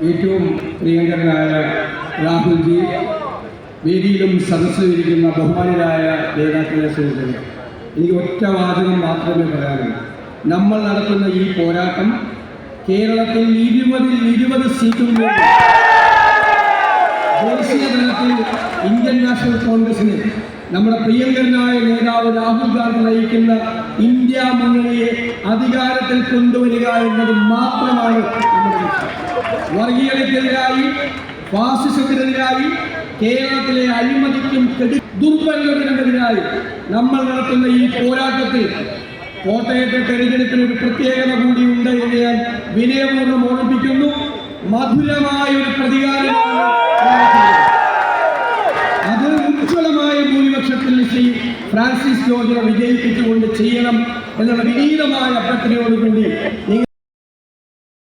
ഏറ്റവും പ്രിയങ്കരനായ രാഹുൽജി, വേദിയിലും സദസ്സിലിരിക്കുന്ന ബഹുമാനരായ നേതാക്കളെ സുഹൃത്തുക്കളെ, എനിക്ക് ഒറ്റ വാചകം മാത്രമേ പറയാനുള്ളൂ. നമ്മൾ നടത്തുന്ന ഈ പോരാട്ടം കേരളത്തിൽ 20 സീറ്റും ദേശീയ തലത്തിൽ ഇന്ത്യൻ നാഷണൽ കോൺഗ്രസിന് നമ്മുടെ പ്രിയങ്കരനായ നേതാവ് രാഹുൽ ഗാന്ധി നയിക്കുന്ന ഇന്ത്യ മുന്നണിയെ അധികാരത്തിൽ കൊണ്ടുവരിക എന്നത് മാത്രമാണ് നമ്മുടെ ലക്ഷ്യം. വർഗീയതയ്ക്കെതിരായി, ഫാസിസത്തിനെതിരായി, കേരളത്തിലെ അഴിമതിക്കും ദുർഭരണത്തിനെതിരായി നമ്മൾ നടത്തുന്ന ഈ പോരാട്ടത്തിൽ കോട്ടയത്തെ തെരഞ്ഞെടുപ്പിന് ഒരു പ്രത്യേകത കൂടിയുണ്ട് എന്ന് ഞാൻ വിനയപൂർവ്വം ഓർമ്മിപ്പിക്കുന്നു. മധുരമായ ഒരു പ്രതികാരമാണ് അത് ഉജ്ജ്വലമായ ഭൂരിപക്ഷത്തിൽ ശ്രീ ഫ്രാൻസിസ് ജോർജിനെ വിജയിപ്പിച്ചുകൊണ്ട് ചെയ്യണം എന്നുള്ള വിനീതമായ അഭ്യർത്ഥനയോടുകൂടി നിങ്ങൾ